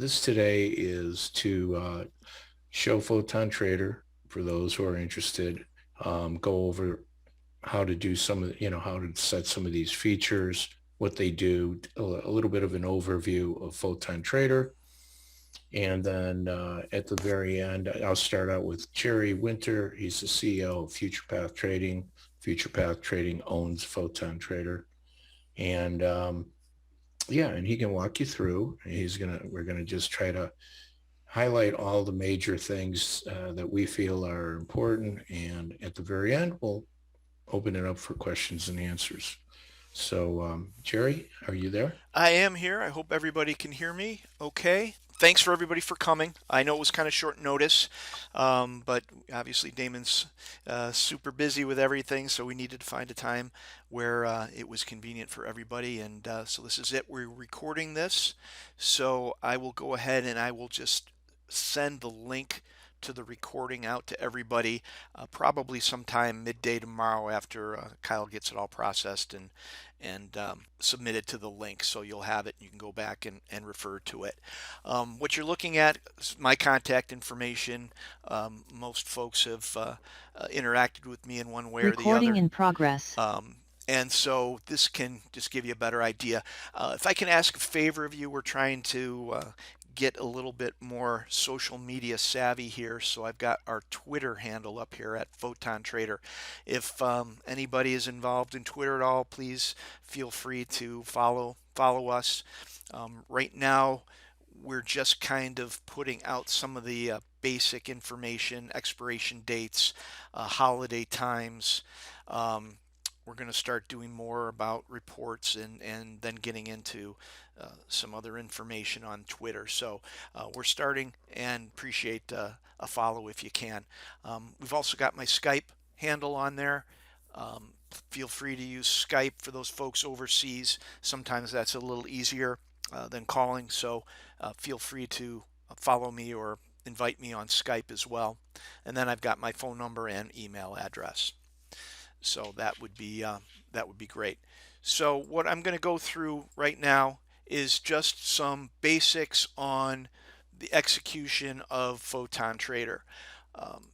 this today is to show PhotonTrader for those who are interested. Go over how to do some of, how to set some of these features, what they do, a little bit of an overview of PhotonTrader. And then at the very end, I'll start out with Jerry Winter. He's the CEO of Future Path Trading. Future Path Trading owns PhotonTrader. And yeah, and he can walk you through. We're gonna just try to highlight all the major things that we feel are important. And at the very end, we'll open it up for questions and answers. So, Jerry, are you there? I am here. I hope everybody can hear me okay. Thanks for everybody for coming. I know it was kind of short notice, but obviously Damon's super busy with everything, so we needed to find a time where it was convenient for everybody. And so this is it. We're recording this, so I will go ahead and I will just send the link to the recording out to everybody probably sometime midday tomorrow after Kyle gets it all processed and submitted to the link, so you'll have it and you can go back and refer to it. What you're looking at is my contact information. Most folks have interacted with me in one way or the Recording other. in progress. And so this can just give you a better idea. If I can ask a favor of you, we're trying to get a little bit more social media savvy here. So I've got our Twitter handle up here at Photon Trader. If anybody is involved in Twitter at all, please feel free to follow us. Right now, we're just kind of putting out some of the basic information, expiration dates, holiday times. We're going to start doing more about reports and then getting into some other information on Twitter. So we're starting and appreciate a follow if you can. We've also got my Skype handle on there. Feel free to use Skype for those folks overseas. Sometimes that's a little easier than calling. So feel free to follow me or invite me on Skype as well. And then I've got my phone number and email address. So that would be great. So what I'm going to go through right now is just some basics on the execution of Photon Trader. Um,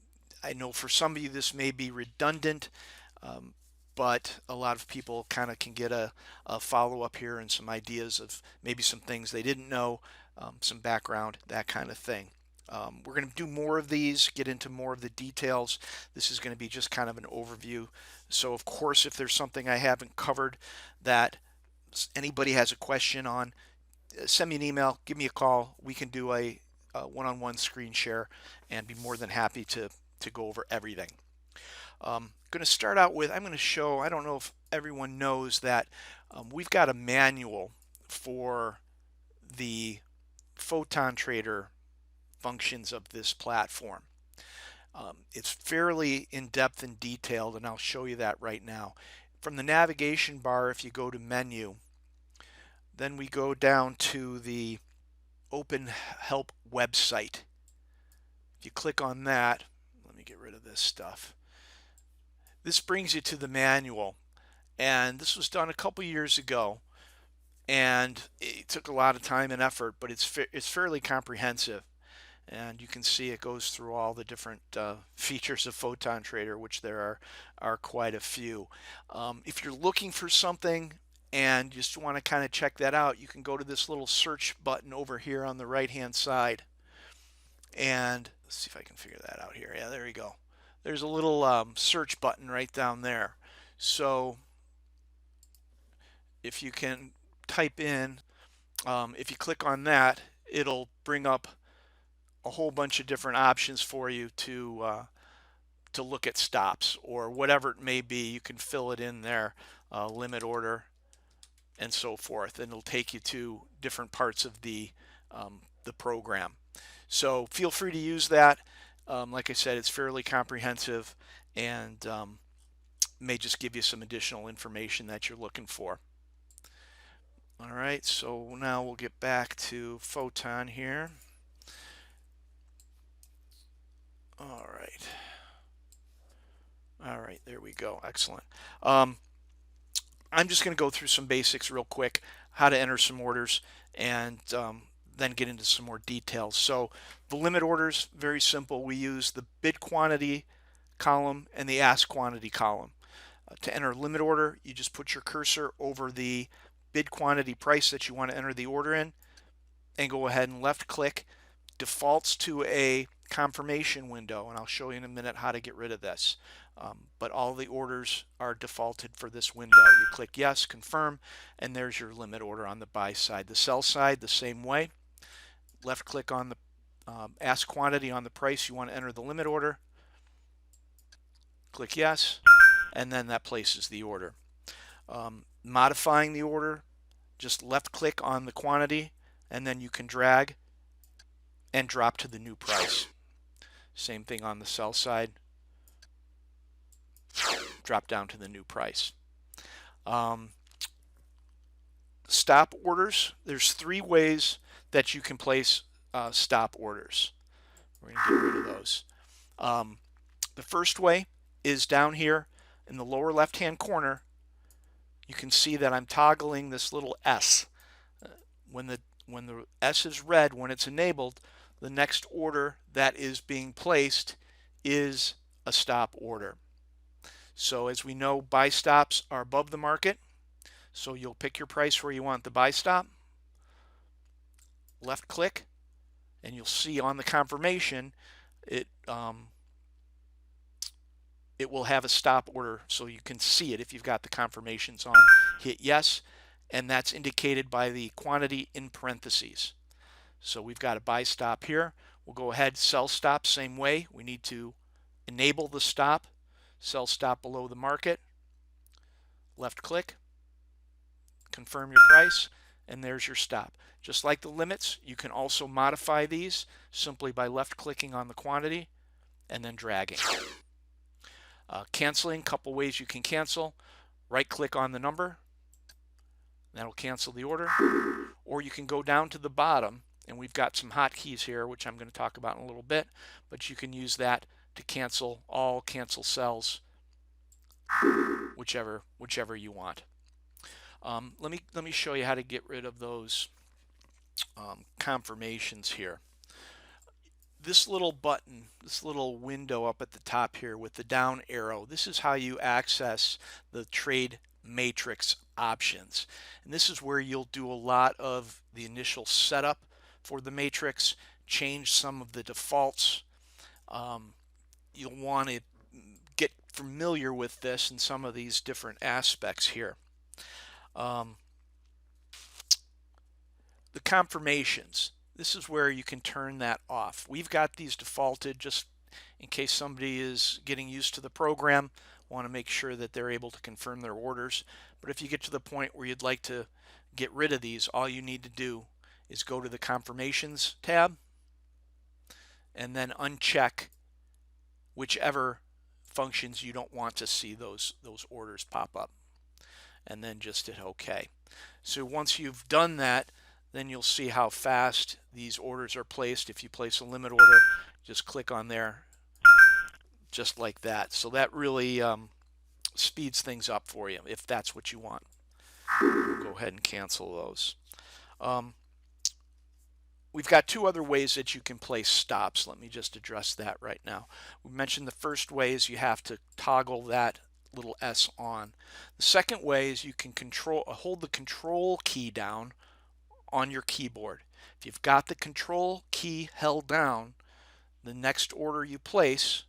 I know for some of you this may be redundant, um, but a lot of people kind of can get a follow up here and some ideas of maybe some things they didn't know, some background, that kind of thing. We're going to do more of these, get into more of the details. This is going to be just kind of an overview. So, of course, if there's something I haven't covered that anybody has a question on, send me an email, give me a call. We can do a one-on-one screen share and be more than happy to go over everything. Going to start out with, I'm going to show, I don't know if everyone knows that we've got a manual for the Photon Trader functions of this platform. It's fairly in-depth and detailed, and I'll show you that right now. From the navigation bar, if you go to menu, then we go down to the Open Help website. If you click on that, let me get rid of this stuff. This brings you to the manual, and this was done a couple years ago, and it took a lot of time and effort, but it's fairly comprehensive. And you can see it goes through all the different features of Photon Trader, which there are quite a few. If you're looking for something and you just want to kind of check that out, you can go to this little search button over here on the right hand side, and let's see if I can figure that out here. Yeah, there you go. There's a little search button right down there. So if you can type in, if you click on that, it'll bring up a whole bunch of different options for you to look at stops or whatever it may be. You can fill it in there, limit order, and so forth, and it'll take you to different parts of the program. So feel free to use that. Like I said, it's fairly comprehensive and may just give you some additional information that you're looking for. All right, so now we'll get back to Photon here. All right. All right, there we go. Excellent. I'm just going to go through some basics real quick, how to enter some orders, and then get into some more details. So the limit orders, very simple. We use the bid quantity column and the ask quantity column. To enter a limit order, you just put your cursor over the bid quantity price that you want to enter the order in and go ahead and left click. Defaults to a confirmation window, and I'll show you in a minute how to get rid of this. But all the orders are defaulted for this window. You click yes, confirm, and there's your limit order on the buy side. The sell side, the same way. Left click on the ask quantity on the price you want to enter the limit order. Click yes, and then that places the order. Modifying the order, just left click on the quantity, and then you can drag and drop to the new price. Same thing on the sell side. Drop down to the new price. Stop orders. There's 3 ways that you can place stop orders. We're going to get rid of those. The first way is down here in the lower left hand corner. You can see that I'm toggling this little S. When the S is red, when it's enabled, the next order that is being placed is a stop order. So as we know, buy stops are above the market. So you'll pick your price where you want the buy stop. Left click, and you'll see on the confirmation it will have a stop order, so you can see it if you've got the confirmations on. Hit yes, and that's indicated by the quantity in parentheses. So we've got a buy stop here. We'll go ahead, sell stop, same way. We need to enable the stop, sell stop below the market. Left click, confirm your price, and there's your stop. Just like the limits, you can also modify these simply by left clicking on the quantity and then dragging. Canceling, couple ways you can cancel. Right click on the number, that'll cancel the order. Or you can go down to the bottom, and we've got some hotkeys here, which I'm going to talk about in a little bit, but you can use that to cancel all, cancel cells, whichever you want. Let me show you how to get rid of those confirmations here. This little button, this little window up at the top here with the down arrow, this is how you access the trade matrix options. And this is where you'll do a lot of the initial setup for the matrix, change some of the defaults. You'll want to get familiar with this and some of these different aspects here. The confirmations. This is where you can turn that off. We've got these defaulted just in case somebody is getting used to the program, want to make sure that they're able to confirm their orders. But if you get to the point where you'd like to get rid of these, all you need to do is go to the confirmations tab and then uncheck whichever functions you don't want to see those orders pop up, and then just hit OK. So once you've done that, then you'll see how fast these orders are placed. If you place a limit order, just click on there just like that. So that really speeds things up for you if that's what you want. We'll go ahead and cancel those. We've got 2 other ways that you can place stops. Let me just address that right now. We mentioned the first way is you have to toggle that little S on. The second way is you can hold the control key down on your keyboard. If you've got the control key held down, the next order you place,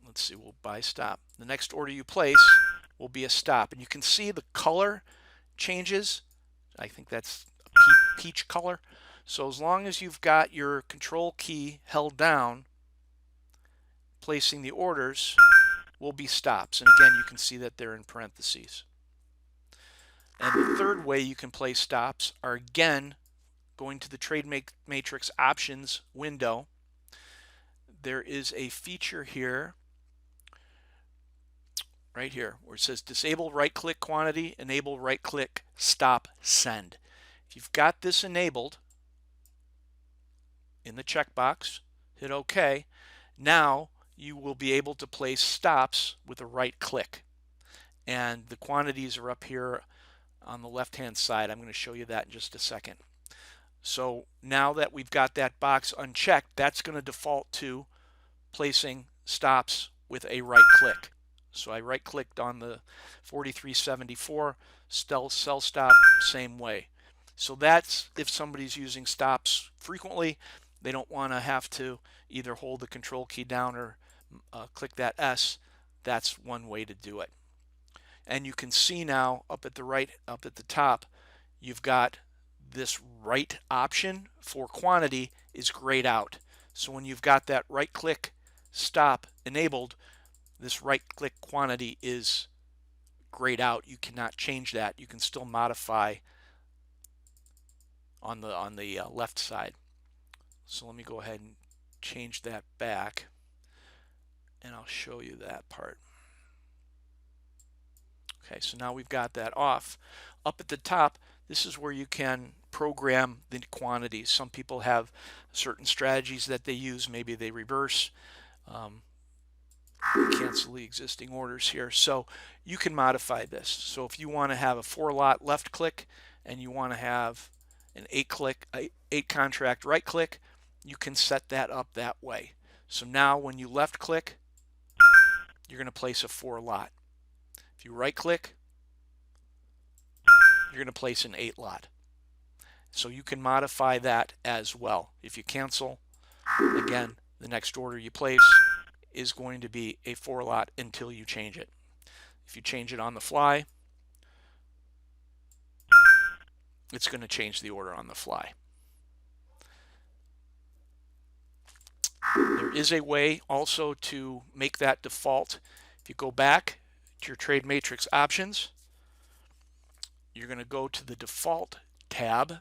let's see, we'll buy stop. The next order you place will be a stop, and you can see the color changes. I think that's a peach color. So as long as you've got your control key held down, placing the orders will be stops. And again, you can see that they're in parentheses. And the third way you can place stops are, again, going to the Trade Matrix options window. There is a feature here, right here, where it says disable right-click quantity, enable right-click stop send. If you've got this enabled in the checkbox, hit OK. Now you will be able to place stops with a right click. And the quantities are up here on the left-hand side. I'm going to show you that in just a second. So now that we've got that box unchecked, that's going to default to placing stops with a right click. So I right clicked on the 43.74, sell stop, same way. So that's if somebody's using stops frequently, they don't want to have to either hold the control key down or click that S. That's one way to do it. And you can see now up at the top, you've got this right option for quantity is grayed out. So when you've got that right click stop enabled, this right click quantity is grayed out. You cannot change that. You can still modify on the left side. So let me go ahead and change that back, and I'll show you that part. Okay, so now we've got that off. Up at the top, this is where you can program the quantities. Some people have certain strategies that they use. Maybe they reverse, cancel the existing orders here. So you can modify this. So if you want to have a 4-lot left click and you want to have an 8 contract right click, you can set that up that way. So now when you left click, you're going to place a 4-lot. If you right click, you're going to place an 8-lot. So you can modify that as well. If you cancel, again, the next order you place is going to be a 4-lot until you change it. If you change it on the fly, it's going to change the order on the fly. There is a way also to make that default. If you go back to your Trade Matrix options, you're going to go to the default tab,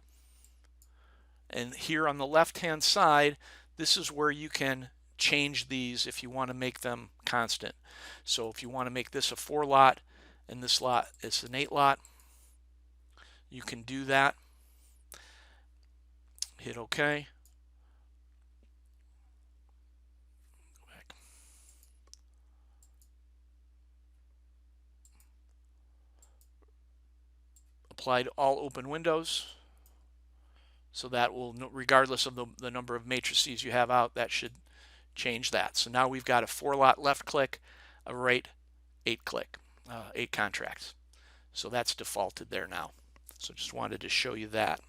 and here on the left hand side, this is where you can change these if you want to make them constant. So if you want to make this a 4-lot and this lot is an 8-lot, you can do that. Hit OK. Go back. Apply to all open windows. So that will, regardless of the number of matrices you have out, that should change that. So now we've got a 4-lot left click, a right 8 click, 8 contracts. So that's defaulted there now. So just wanted to show you that.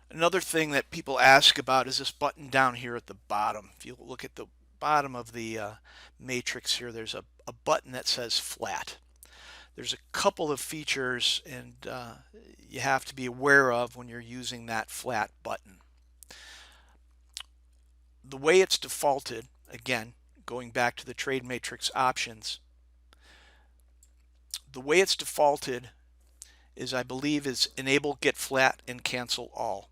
Another thing that people ask about is this button down here at the bottom. If you look at the bottom of the matrix here, there's a button that says flat. There's a couple of features and you have to be aware of when you're using that flat button. The way it's defaulted, again, going back to the Trade Matrix options, the way it's defaulted is, I believe, is enable get flat and cancel all.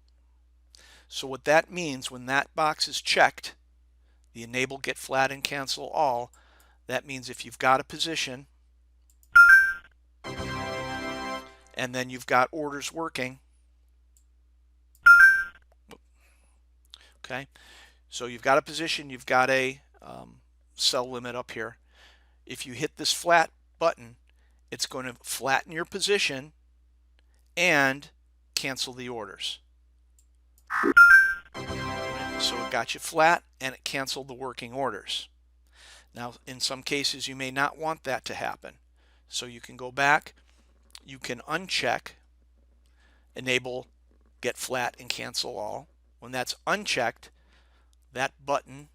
So what that means, when that box is checked, the enable get flat and cancel all, that means if you've got a position and then you've got orders working, okay, so you've got a position, you've got a sell limit up here. If you hit this flat button, it's going to flatten your position and cancel the orders. So it got you flat and it canceled the working orders. Now, in some cases, you may not want that to happen. So you can go back, you can uncheck, enable get flat and cancel all. When that's unchecked, that button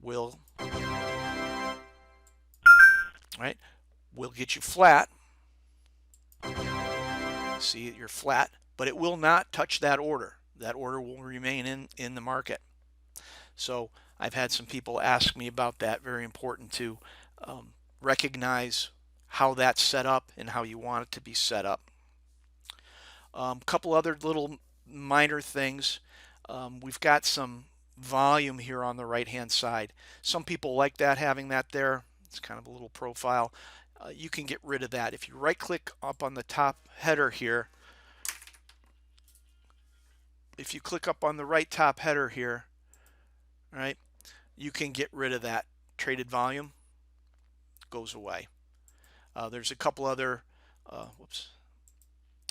will, will get you flat. See, you're flat, but it will not touch that order. That order will remain in the market. So I've had some people ask me about that. Very important to recognize how that's set up and how you want it to be set up. Couple other little minor things. We've got some volume here on the right hand side. Some people like that, having that there. It's kind of a little profile. You can get rid of that. If you right click up on the top header here, if you click up on the right top header here, right, you can get rid of that traded volume. Goes away. There's a couple other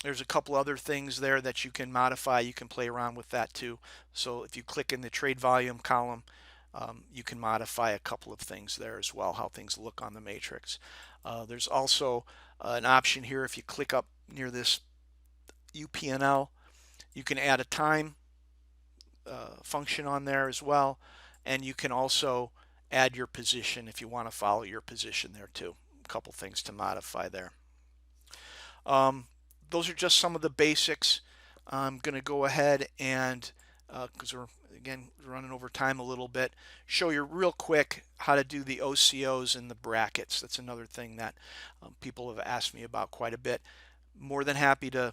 There's a couple other things there that you can modify. You can play around with that too. So if you click in the trade volume column, you can modify a couple of things there as well, how things look on the matrix. There's also an option here. If you click up near this UPNL, you can add a time function on there as well, and you can also add your position if you want to follow your position there too. A couple things to modify there. Those are just some of the basics. I'm going to go ahead and, because we're again running over time a little bit, show you real quick how to do the OCOs and the brackets. That's another thing that people have asked me about quite a bit. More than happy to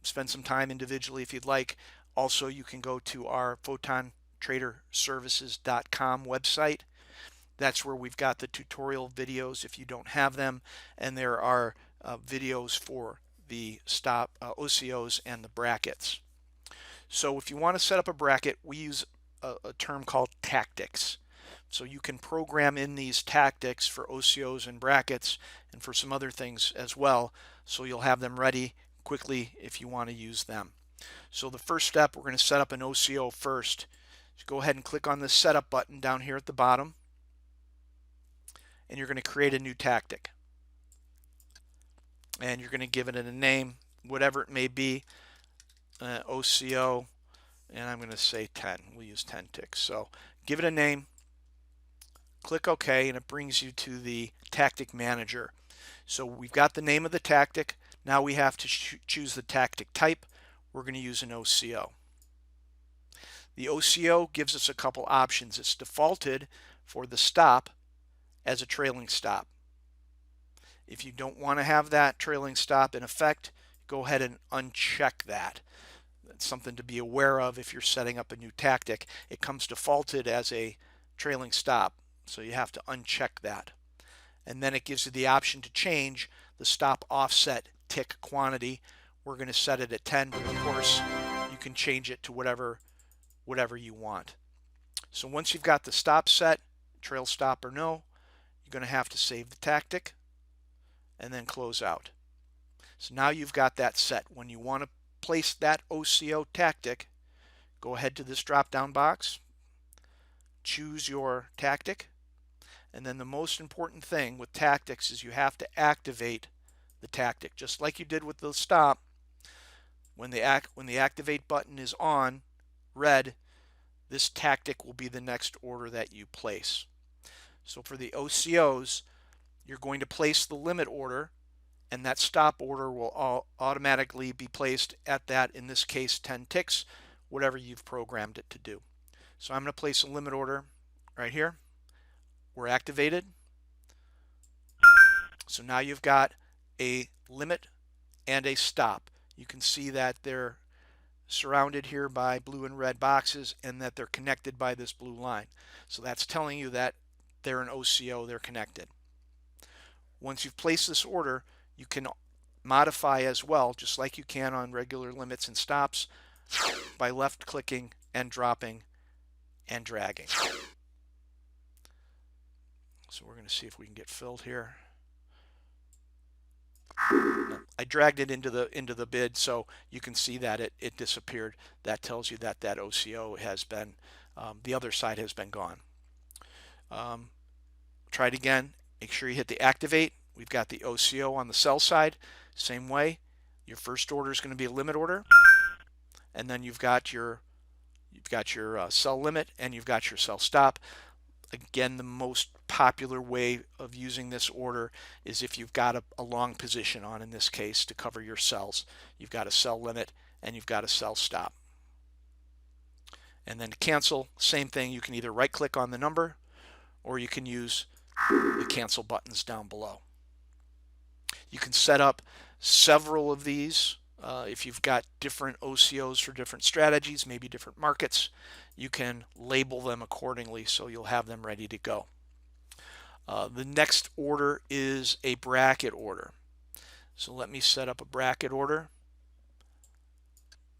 spend some time individually if you'd like. Also, you can go to our PhotonTraderServices.com website. That's where we've got the tutorial videos if you don't have them, and there are videos for the stop OCOs and the brackets. So if you want to set up a bracket, we use a term called tactics. So you can program in these tactics for OCOs and brackets and for some other things as well, so you'll have them ready quickly if you want to use them. So the first step, we're going to set up an OCO first. So go ahead and click on the setup button down here at the bottom, and you're going to create a new tactic. And you're going to give it a name, whatever it may be, OCO, and I'm going to say 10. We'll use 10 ticks. So give it a name, click OK, and it brings you to the tactic manager. So we've got the name of the tactic. Now we have to choose the tactic type. We're going to use an OCO. The OCO gives us a couple options. It's defaulted for the stop as a trailing stop. If you don't want to have that trailing stop in effect, go ahead and uncheck that. That's something to be aware of if you're setting up a new tactic. It comes defaulted as a trailing stop, so you have to uncheck that. And then it gives you the option to change the stop offset tick quantity. We're going to set it at 10, but of course you can change it to whatever you want. So once you've got the stop set, trail stop or no, you're going to have to save the tactic and then close out. So now you've got that set. When you want to place that OCO tactic, go ahead to this drop down box, choose your tactic, and then the most important thing with tactics is you have to activate the tactic. Just like you did with the stop, when the activate button is on, red, this tactic will be the next order that you place. So for the OCOs, you're going to place the limit order, and that stop order will automatically be placed at that, in this case, 10 ticks, whatever you've programmed it to do. So I'm going to place a limit order right here. We're activated. So now you've got a limit and a stop. You can see that they're surrounded here by blue and red boxes and that they're connected by this blue line. So that's telling you that they're an OCO, they're connected. Once you've placed this order, you can modify as well, just like you can on regular limits and stops, by left clicking and dropping and dragging. So we're going to see if we can get filled here. No, I dragged it into the bid, so you can see that it disappeared. That tells you that that OCO has been, the other side has been gone. Try it again. Make sure you hit the activate. We've got the OCO on the sell side. Same way. Your first order is going to be a limit order, and then you've got your sell limit and you've got your sell stop. Again, the most popular way of using this order is if you've got a long position on, in this case, to cover your sells. You've got a sell limit and you've got a sell stop. And then to cancel, same thing. You can either right click on the number or you can use the cancel buttons down below. You can set up several of these. If you've got different OCOs for different strategies, maybe different markets, you can label them accordingly so you'll have them ready to go. The next order is a bracket order. So let me set up a bracket order,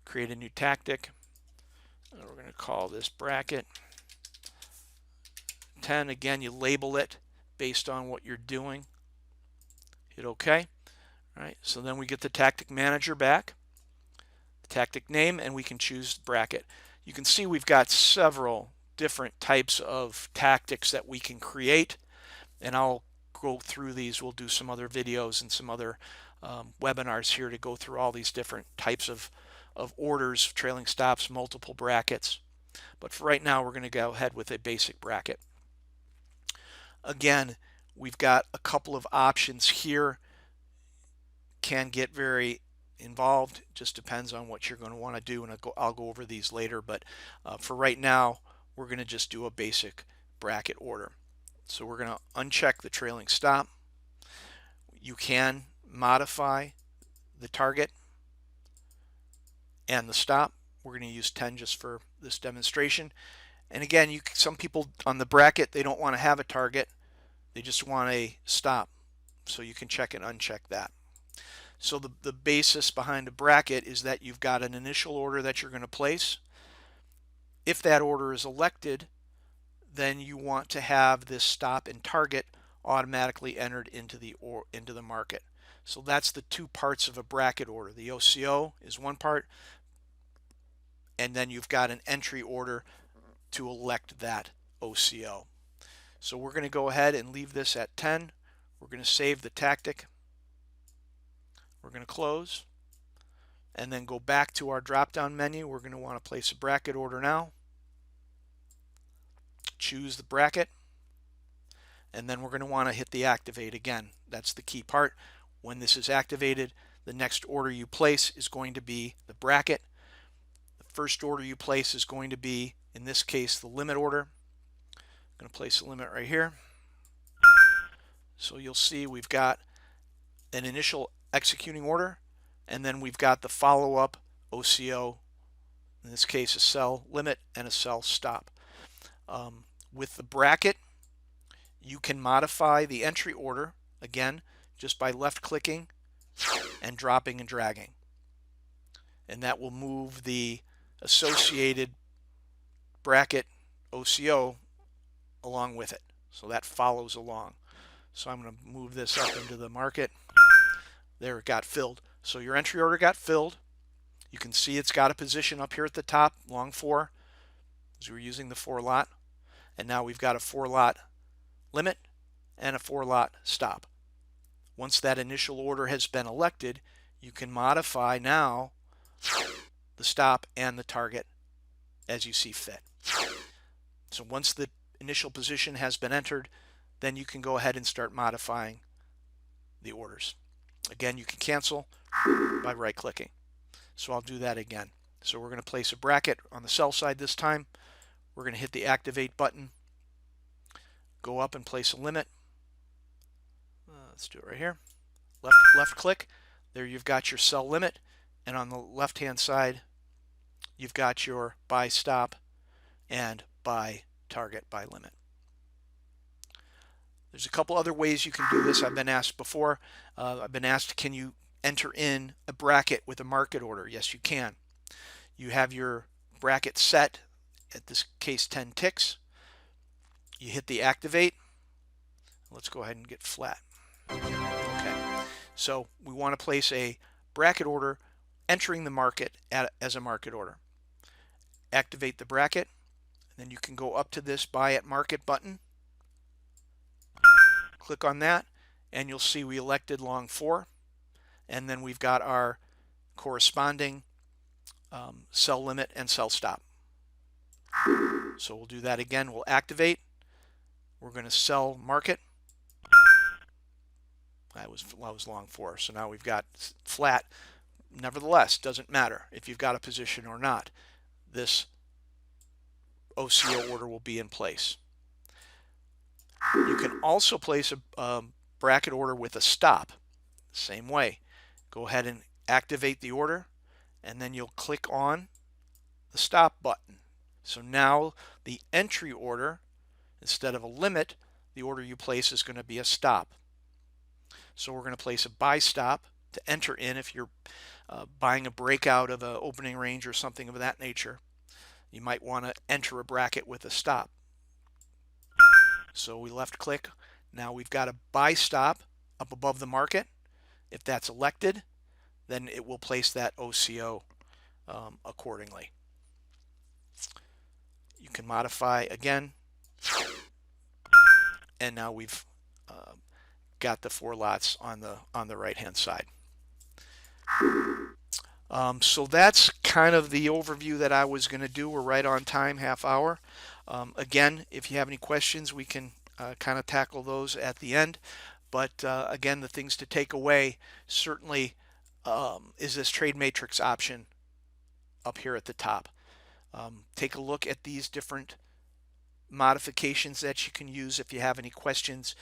create a new tactic, and we're going to call this bracket 10. Again, you label it based on what you're doing. Hit OK. All right, so then we get the tactic manager back, the tactic name, and we can choose bracket. You can see we've got several different types of tactics that we can create, and I'll go through these. We'll do some other videos and some other webinars here to go through all these different types of orders, trailing stops, multiple brackets. But for right now, we're going to go ahead with a basic bracket. Again, we've got a couple of options here. Can get very involved, just depends on what you're going to want to do, and I'll go over these later, but for right now we're going to just do a basic bracket order. So we're going to uncheck the trailing stop. You can modify the target and the stop. We're going to use 10 just for this demonstration. And again, some people on the bracket, they don't want to have a target, they just want a stop, so you can check and uncheck that. So the basis behind a bracket is that you've got an initial order that you're going to place. If that order is elected, then you want to have this stop and target automatically entered into the market. So that's the two parts of a bracket order. The OCO is one part, and then you've got an entry order to elect that OCO. So we're going to go ahead and leave this at 10. We're going to save the tactic. We're going to close and then go back to our drop down menu. We're going to want to place a bracket order now. Choose the bracket, and then we're going to want to hit the activate again. That's the key part. When this is activated, the next order you place is going to be the bracket. The first order you place is going to be, in this case, the limit order. I'm going to place a limit right here. So you'll see we've got an initial executing order, and then we've got the follow-up OCO, in this case a sell limit and a sell stop. With the bracket, you can modify the entry order, again, just by left clicking and dropping and dragging, and that will move the associated bracket OCO along with it, so that follows along. So I'm going to move this up into the market. There, it got filled. So your entry order got filled. You can see it's got a position up here at the top, long 4, as we're using the 4 lot. And now we've got a 4 lot limit and a 4 lot stop. Once that initial order has been elected, you can modify now the stop and the target as you see fit. So once the initial position has been entered, then you can go ahead and start modifying the orders. Again, you can cancel by right clicking. So I'll do that again. So we're going to place a bracket on the sell side this time. We're going to hit the activate button, go up and place a limit. Let's do it right here. Left click. There you've got your sell limit, and on the left hand side you've got your buy stop and buy target, buy limit. There's a couple other ways you can do this. I've been asked before. I've been asked, can you enter in a bracket with a market order? Yes, you can. You have your bracket set, at this case 10 ticks. You hit the activate. Let's go ahead and get flat. Okay, so we want to place a bracket order entering the market as a market order. Activate the bracket, and then you can go up to this buy at market button. Click on that, and you'll see we elected long 4, and then we've got our corresponding sell limit and sell stop. So we'll do that again. We'll activate. We're going to sell market. That was long 4, so now we've got flat. Nevertheless, doesn't matter if you've got a position or not. This OCO order will be in place. You can also place a bracket order with a stop. Same way. Go ahead and activate the order, and then you'll click on the stop button. So now the entry order, instead of a limit, the order you place is going to be a stop. So we're going to place a buy stop to enter in if you're buying a breakout of an opening range or something of that nature. You might want to enter a bracket with a stop. So we left click. Now we've got a buy stop up above the market, If that's elected, then it will place that OCO accordingly. You can modify again, and now we've got the 4 lots on the right hand side. So that's kind of the overview that I was going to do. We're right on time, half hour. Again, if you have any questions, we can kind of tackle those at the end. But again, the things to take away certainly is this trade matrix option up here at the top. Take a look at these different modifications that you can use. If you have any questions,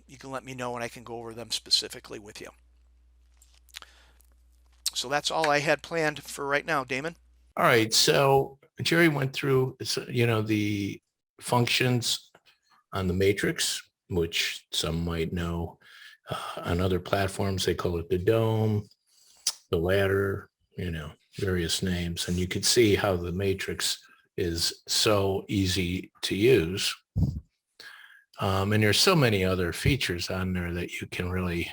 you can let me know and I can go over them specifically with you. So that's all I had planned for right now, Damon. All right. So Jerry went through, the functions on the matrix, which some might know. On other platforms, they call it the dome, the ladder, various names. And you can see how the matrix is so easy to use. And there's so many other features on there that you can really,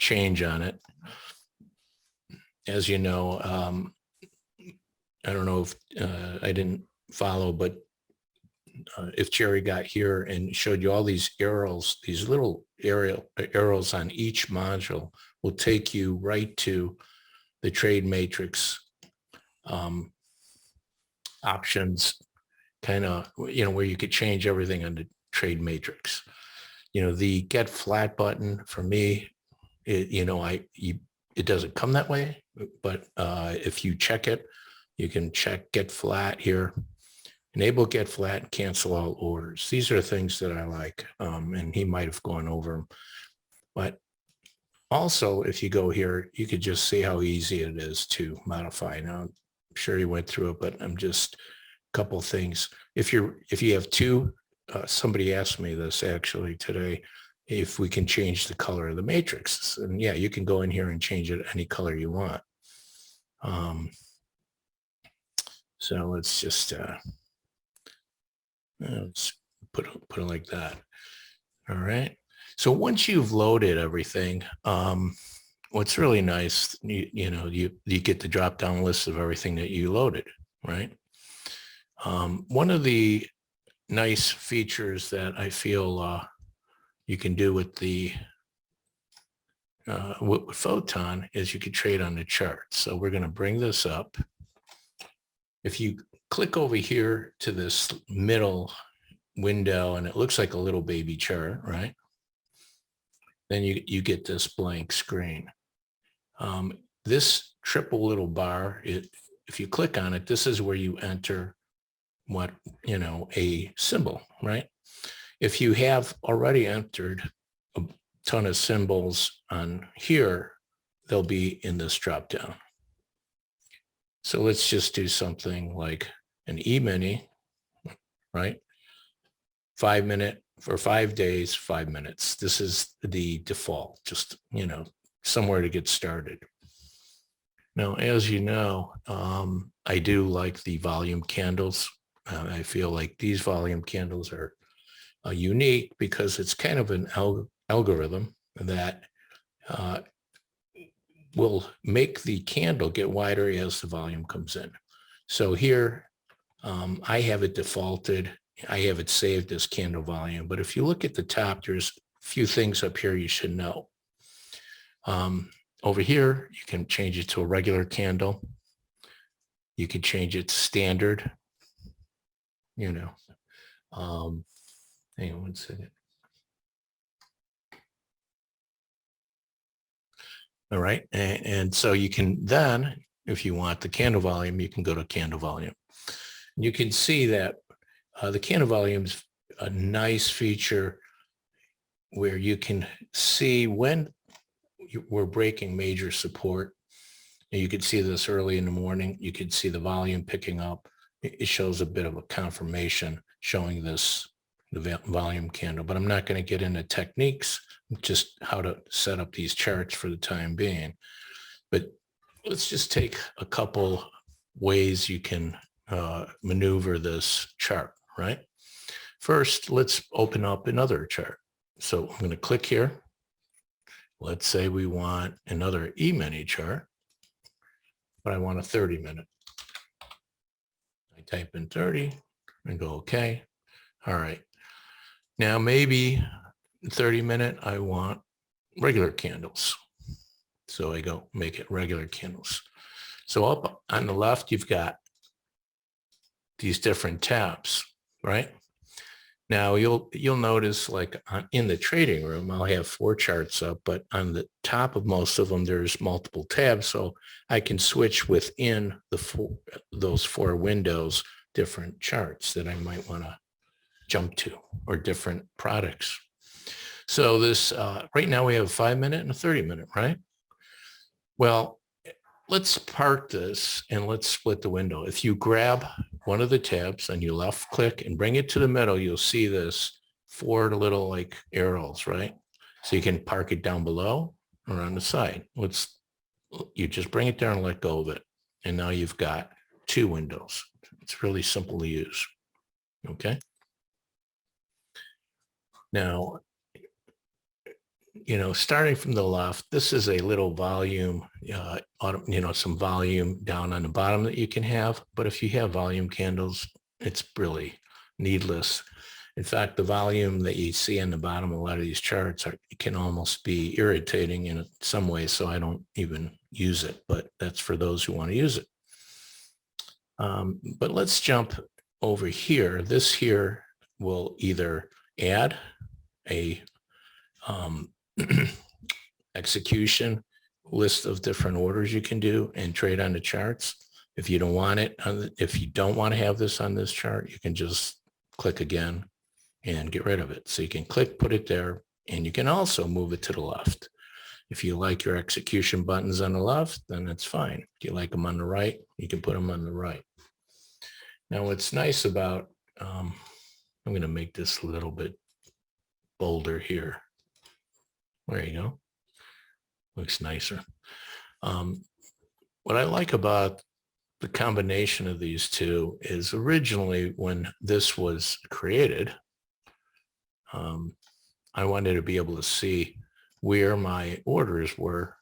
change on it. As you know, I don't know if I didn't follow, but if Jerry got here and showed you all these arrows, these little arrows on each module will take you right to the trade matrix options, kind of, where you could change everything on the trade matrix. The get flat button for me, it doesn't come that way, but if you check it, you can check get flat here, enable get flat, cancel all orders. These are things that I like, and he might have gone over them. But also, if you go here, you could just see how easy it is to modify. Now, I'm sure you went through it, but I'm just a couple of things. If you have two, somebody asked me this actually today, if we can change the color of the matrix. And yeah, you can go in here and change it any color you want. So let's just let's put it like that. All right. So once you've loaded everything, what's really nice, you get the drop down list of everything that you loaded, right? One of the nice features that I feel you can do with the with Photon is you can trade on the chart. So we're going to bring this up. If you click over here to this middle window and it looks like a little baby chart, right? Then you get this blank screen. This triple little bar, if you click on it, this is where you enter a symbol, right? If you have already entered a ton of symbols on here, they'll be in this drop down. So let's just do something like an E-mini, right? 5 minute for 5 days, 5 minutes. This is the default, just, somewhere to get started. Now, as you know, I do like the volume candles. I feel like these volume candles are unique because it's kind of an algorithm that will make the candle get wider as the volume comes in. So here, I have it defaulted. I have it saved as candle volume. But if you look at the top, there's a few things up here you should know. Over here, you can change it to a regular candle. You can change it to standard. Hang on one second. All right. And so you can then, if you want the candle volume, you can go to candle volume. You can see that the candle volume is a nice feature where you can see when we're breaking major support. And you can see this early in the morning. You can see the volume picking up. It shows a bit of a confirmation showing this, the volume candle, but I'm not going to get into techniques, just how to set up these charts for the time being. But let's just take a couple ways you can maneuver this chart, right? First, let's open up another chart. So I'm going to click here. let's say we want another E-mini chart, but I want a 30-minute. I type in 30 and go, okay. All right. Now maybe 30-minute, I want regular candles. So I go make it regular candles. So up on the left, you've got these different tabs, right? Now you'll notice, like in the trading room, I'll have 4 charts up, but on the top of most of them, there's multiple tabs. So I can switch within those 4 windows, different charts that I might want to jump to, or different products. So this, right now we have a 5-minute and a 30-minute, right? Well, let's park this and let's split the window. If you grab one of the tabs and you left click and bring it to the middle, you'll see this 4 little like arrows, right? So you can park it down below or on the side. You just bring it down and let go of it. And now you've got 2 windows. It's really simple to use. Okay. Now, starting from the left, this is a little volume, some volume down on the bottom that you can have. But if you have volume candles, it's really needless. In fact, the volume that you see on the bottom of a lot of these charts can almost be irritating in some ways. So I don't even use it, but that's for those who want to use it. But let's jump over here. This here will either add a execution list of different orders you can do and trade on the charts. If you don't want it, if you don't want to have this on this chart, you can just click again and get rid of it. So you can click, put it there, and you can also move it to the left. If you like your execution buttons on the left, then it's fine. If you like them on the right, you can put them on the right. Now, what's nice about, I'm going to make this a little bit bolder here. There you go. Looks nicer. What I like about the combination of these two is originally when this was created, I wanted to be able to see where my orders were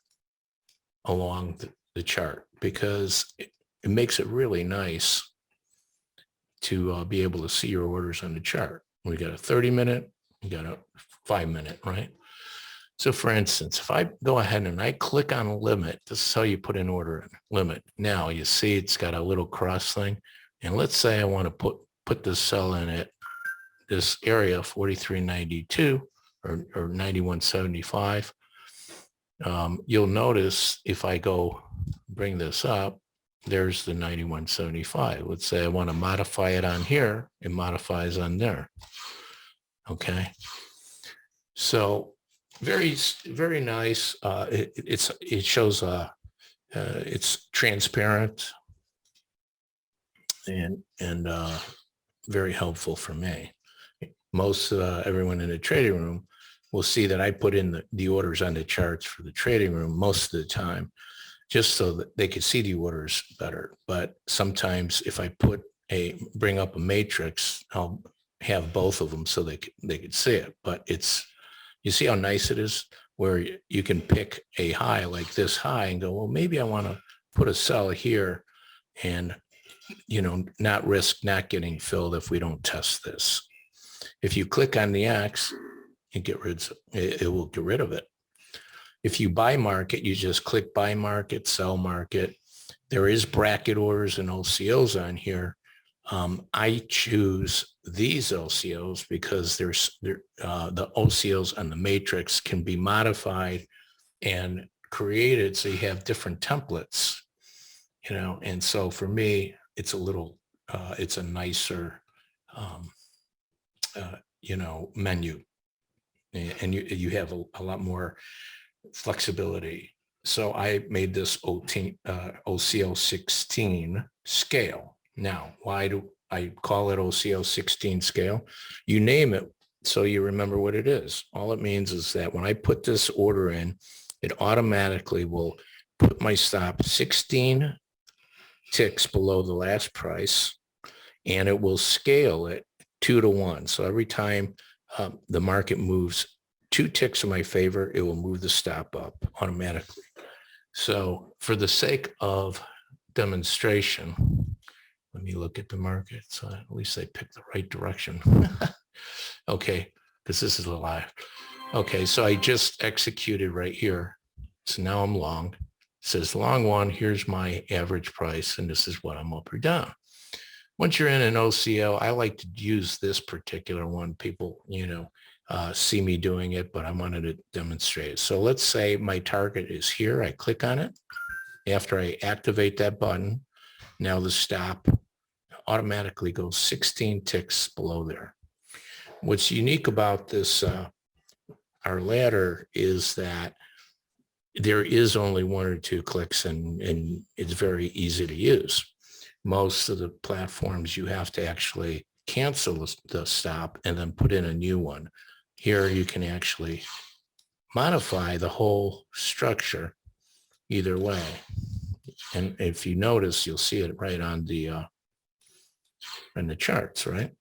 along the chart, because it makes it really nice to be able to see your orders on the chart. We got a 30-minute, we got a 5-minute, right? So for instance, if I go ahead and I click on a limit, this is how you put an order in, limit. Now you see it's got a little cross thing. And let's say I want to put this cell in at this area, 43.92 or 91.75. You'll notice if I go bring this up, there's the 91.75. Let's say I want to modify it on here, it modifies on there. Okay. So very, very nice. It shows it's transparent and very helpful for me. Most everyone in the trading room will see that I put in the orders on the charts for the trading room most of the time, just so that they could see the orders better. But sometimes if I bring up a matrix, I'll have both of them so they could see it. But you see how nice it is, where you can pick a high like this high and go, well, maybe I want to put a sell here and, not risk not getting filled if we don't test this. If you click on the X, it will get rid of it. If you buy market, you just click buy market, sell market. There is bracket orders and OCOs on here. I choose these OCOs because the OCOs on the matrix can be modified and created so you have different templates, and so for me, it's it's a nicer, menu, and you have a lot more flexibility. So I made this OCO 16 scale. Now, why do I call it OCO 16 scale? You name it so you remember what it is. All it means is that when I put this order in, it automatically will put my stop 16 ticks below the last price, and it will scale it 2 to 1. So every time the market moves 2 ticks in my favor, it will move the stop up automatically. So for the sake of demonstration, let me look at the market. So at least I picked the right direction. Okay, because this is a live. Okay, so I just executed right here. So now I'm long. It says long one, here's my average price, and this is what I'm up or down. Once you're in an OCL, I like to use this particular one. People, see me doing it, but I wanted to demonstrate it. So let's say my target is here. I click on it. After I activate that button, now the stop automatically goes 16 ticks below there. What's unique about this, our ladder, is that there is only 1 or 2 clicks, and it's very easy to use. Most of the platforms, you have to actually cancel the stop and then put in a new one. Here you can actually modify the whole structure either way. And if you notice, you'll see it right on the charts, right?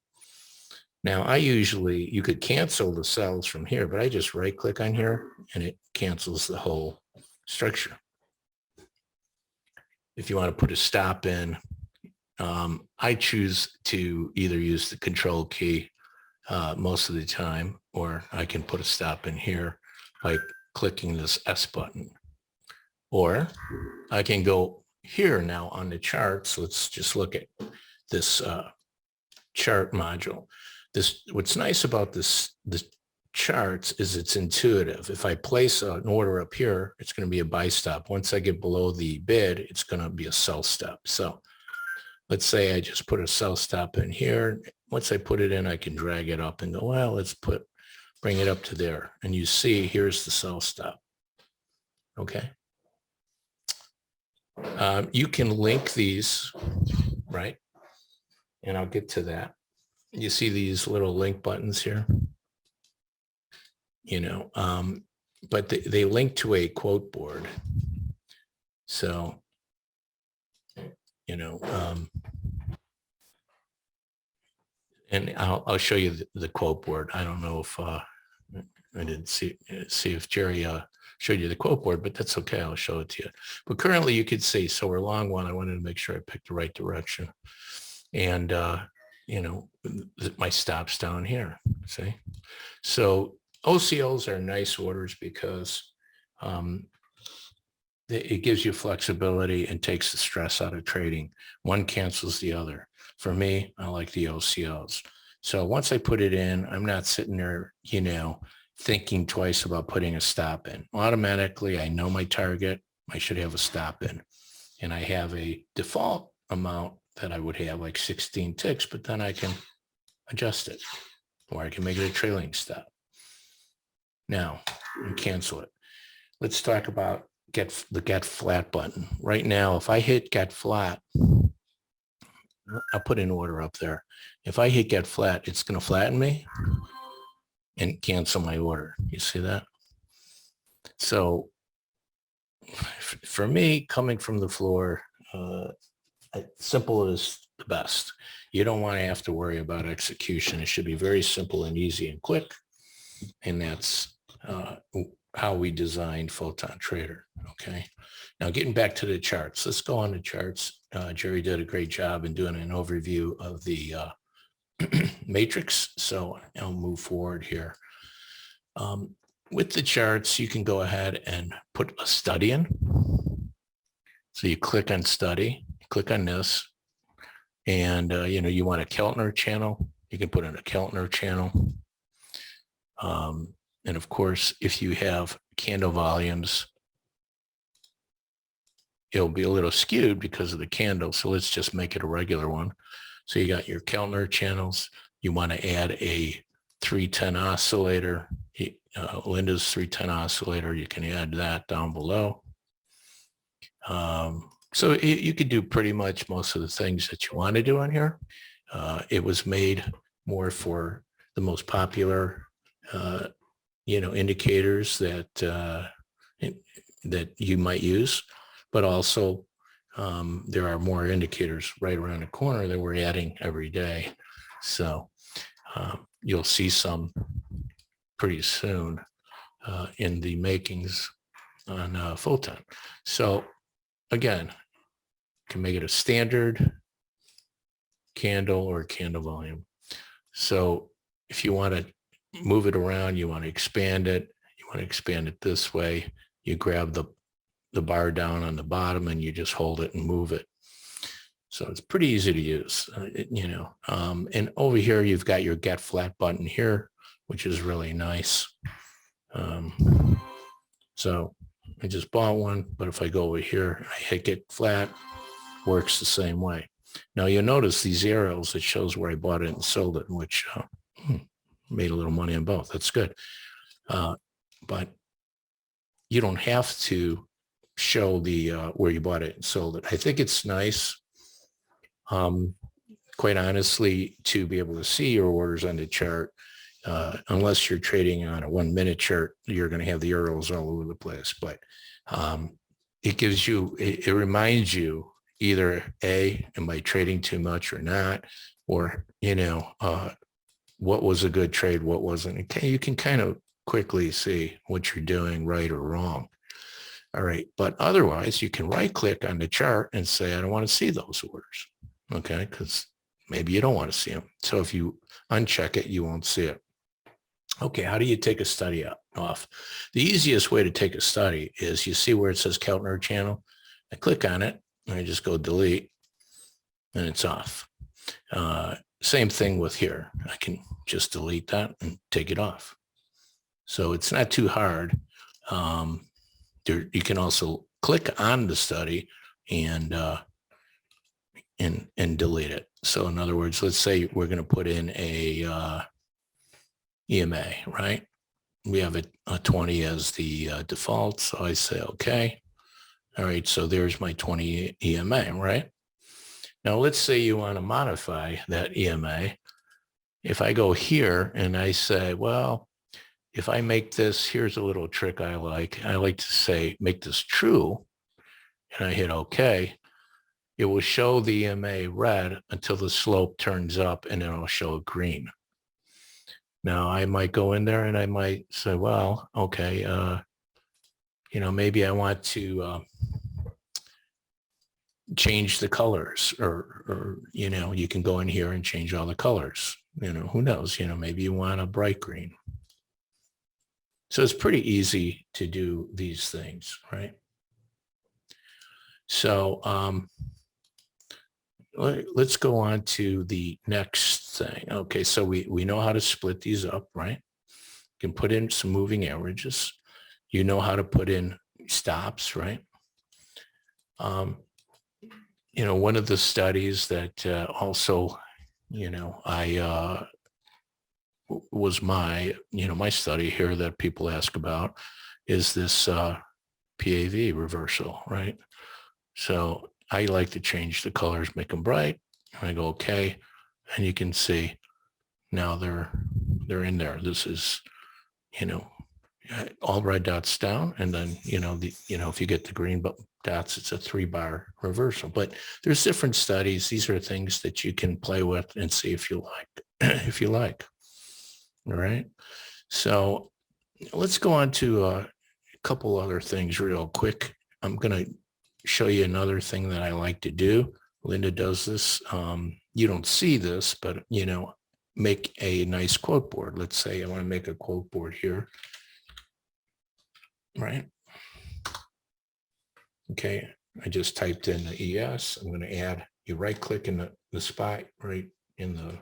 Now, you could cancel the cells from here, but I just right click on here and it cancels the whole structure. If you want to put a stop in, I choose to either use the control key most of the time, or I can put a stop in here by clicking this S button. Or I can go here now on the charts. Let's just look at this chart module. What's nice about the charts is it's intuitive. If I place an order up here, it's going to be a buy stop. Once I get below the bid, it's going to be a sell stop. So let's say I just put a sell stop in here. Once I put it in, I can drag it up and go, well, bring it up to there. And you see, here's the sell stop. Okay. You can link these, right? And I'll get to that. You see these little link buttons here, but they link to a quote board. So, and I'll show you the quote board. I don't know if I didn't see if Jerry showed you the quote board, but that's okay. I'll show it to you. But currently you could see, so we're long one. I wanted to make sure I picked the right direction. And, my stop's down here, see? So OCLs are nice orders because it gives you flexibility and takes the stress out of trading. One cancels the other. For me, I like the OCLs. So once I put it in, I'm not sitting there, thinking twice about putting a stop in. Automatically, I know my target. I should have a stop in. And I have a default amount that I would have, like 16 ticks, but then I can adjust it, or I can make it a trailing stop. Now, and cancel it. Let's talk about the get flat button. Right now, if I hit get flat, I'll put an order up there. If I hit get flat, it's going to flatten me and cancel my order. You see that? So for me, coming from the floor, simple is the best. You don't want to have to worry about execution. It should be very simple and easy and quick. And that's how we designed PhotonTrader. Okay. Now getting back to the charts, let's go on the charts. Jerry did a great job in doing an overview of the matrix. So I'll move forward here. With the charts, you can go ahead and put a study in. So you click on study, click on this, and you want a Keltner channel. You can put in a Keltner channel. And of course, if you have candle volumes, it'll be a little skewed because of the candle. So let's just make it a regular one. So you got your Keltner channels. You want to add a 310 oscillator, Linda's 310 oscillator. You can add that down below. So you could do pretty much most of the things that you want to do on here. It was made more for the most popular, indicators that you might use, but also there are more indicators right around the corner that we're adding every day. So you'll see some pretty soon. in the makings on Photon. So again, can make it a standard candle or candle volume. So if you want to move it around, you want to expand it, this way, you grab the bar down on the bottom and you just hold it and move it. So it's pretty easy to use, and over here, you've got your get flat button here, which is really nice. So I just bought one, but if I go over here, I hit get flat, works the same way. Now you'll notice these arrows, it shows where I bought it and sold it, which made a little money on both. That's good. But you don't have to show the where you bought it and sold it. I think it's nice, quite honestly, to be able to see your orders on the chart. Unless you're trading on a 1 minute chart, you're going to have the arrows all over the place. But it gives you, it reminds you either A, am I trading too much or not? Or, what was a good trade, what wasn't. Okay, you can kind of quickly see what you're doing right or wrong. All right. But otherwise, you can right click on the chart and say, I don't want to see those orders. Okay. Because maybe you don't want to see them. So if you uncheck it, you won't see it. Okay. How do you take a study off? The easiest way to take a study is you see where it says Keltner channel. I click on it and I just go delete and it's off. Same thing with here. I can just delete that and take it off. So it's not too hard. You can also click on the study and delete it. So in other words, let's say we're going to put in a EMA, right? We have a 20 as the default. So I say, okay. All right. So there's my 20 EMA, right? Now, let's say you want to modify that EMA. If I go here and I say, well, if I make this, here's a little trick I like. I like to say, make this true. And I hit OK. It will show the EMA red until the slope turns up and then it'll show green. Now, I might go in there and I might say, well, okay, maybe I want to change the colors or, you can go in here and change all the colors. Who knows, maybe you want a bright green. So it's pretty easy to do these things, right? So let's go on to the next thing. Okay, so we know how to split these up, right? You can put in some moving averages. You know how to put in stops, right? One of the studies that also, I was my study here that people ask about is this PAV reversal, right? So I like to change the colors, make them bright. And I go, okay. And you can see now they're in there. This is, all red dots down. And then, if you get the green dots, it's a 3-bar reversal. But there's different studies. These are things that you can play with and see if you like. All right. So let's go on to a couple other things real quick. I'm going to show you another thing that I like to do. Linda does this. You don't see this, but, make a nice quote board. Let's say I want to make a quote board here. Right. Okay. I just typed in the ES. I'm going to add, you right click in the spot right in the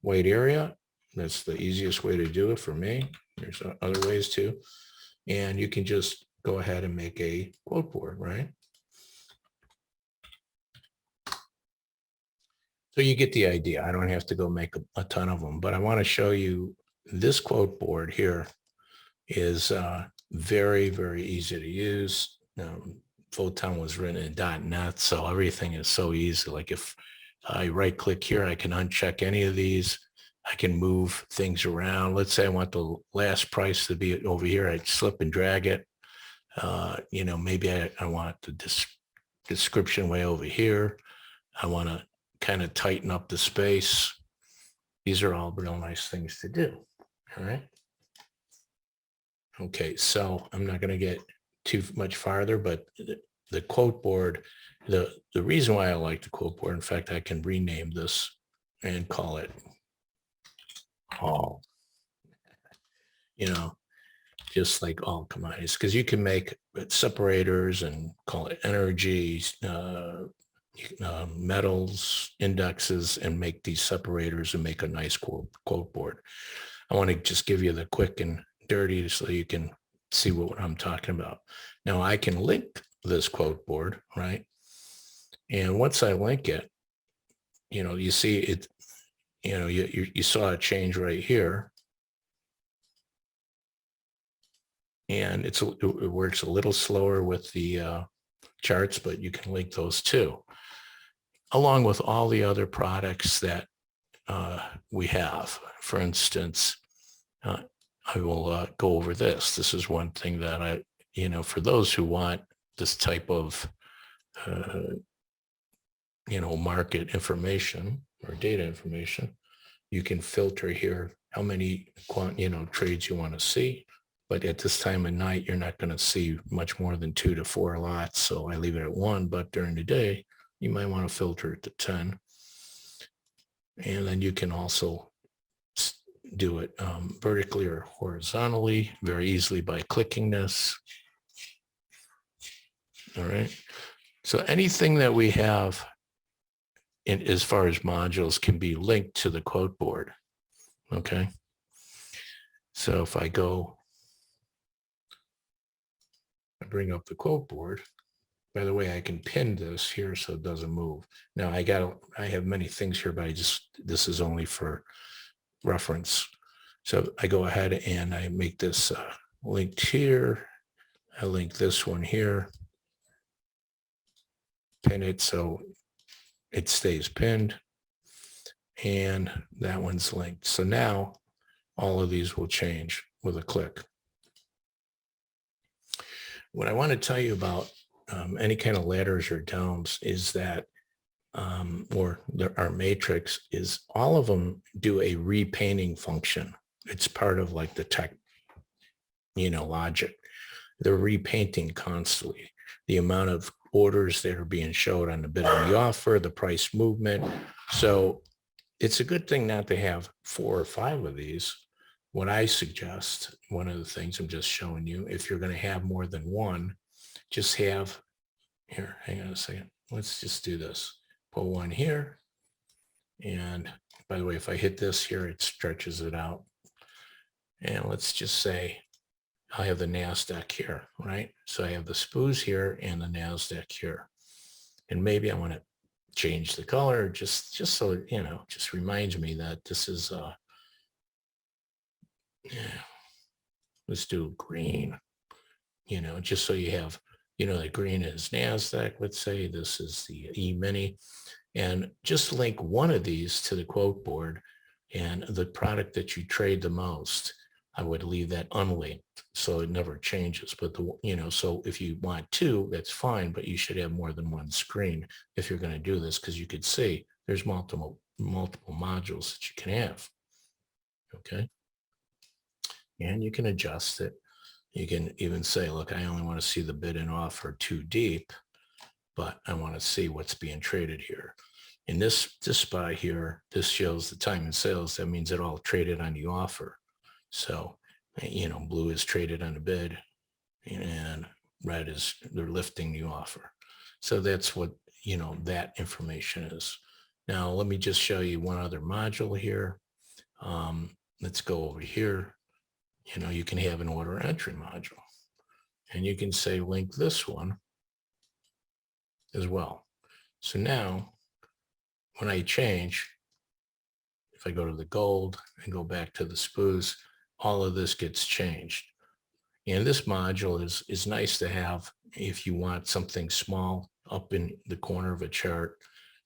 white area. That's the easiest way to do it for me. There's other ways too. And you can just go ahead and make a quote board, right? So you get the idea. I don't have to go make a ton of them, but I want to show you this quote board here is very, very easy to use. Photon was written in .NET, so everything is so easy. Like if I right click here, I can uncheck any of these. I can move things around. Let's say I want the last price to be over here. I'd slip and drag it. Maybe I want the description way over here. I want to kind of tighten up the space. These are all real nice things to do. All right. Okay, so I'm not going to get too much farther, but the quote board, the reason why I like the quote board, in fact, I can rename this and call it all, just like all commodities, because you can make separators and call it energies, metals, indexes, and make these separators and make a nice quote board. I want to just give you the quick and dirty so you can see what I'm talking about. Now I can link this quote board, right? And once I link it, you see it, you saw a change right here. And it works a little slower with the charts, but you can link those too, along with all the other products that we have. For instance, I will go over this. This is one thing that for those who want this type of, market information or data information, you can filter here how many trades you want to see. But at this time of night, you're not going to see much more than 2 to 4 lots. So I leave it at 1, but during the day, you might want to filter it to 10. And then you can also do it vertically or horizontally very easily by clicking this. All right. So anything that we have as far as modules can be linked to the quote board. Okay. So if I bring up the quote board, by the way, I can pin this here so it doesn't move. Now I have many things here, but this is only for reference. So I go ahead and I make this linked here. I link this one here, pin it so it stays pinned, and that one's linked. So now all of these will change with a click. What I want to tell you about any kind of ladders or domes is that, our matrix is all of them do a repainting function. It's part of like the tech, logic. They're repainting constantly. The amount of orders that are being showed on the bid and the offer, the price movement. So it's a good thing not to have 4 or 5 of these. What I suggest, one of the things I'm just showing you, if you're going to have more than one, just have, here, hang on a second. Let's just do this. Put one here. And by the way, if I hit this here, it stretches it out. And let's just say I have the NASDAQ here, right? So I have the SPOOs here and the NASDAQ here. And maybe I want to change the color just so, just reminds me that this is, let's do green, just so you have, the green is NASDAQ. Let's say this is the E-mini, and just link one of these to the quote board, and the product that you trade the most, I would leave that unlinked so it never changes. But so if you want 2, that's fine, but you should have more than one screen if you're going to do this, because you could see there's multiple modules that you can have. Okay. And you can adjust it. You can even say, look, I only want to see the bid and offer 2 deep, but I want to see what's being traded here. In this spot here, this shows the time and sales. That means it all traded on the offer. So, blue is traded on the bid and red is they're lifting the offer. So that's what, that information is. Now, let me just show you one other module here. Let's go over here. You can have an order entry module, and you can say link this one as well. So now when I change, if I go to the gold and go back to the SPOOs, all of this gets changed. And this module is nice to have if you want something small up in the corner of a chart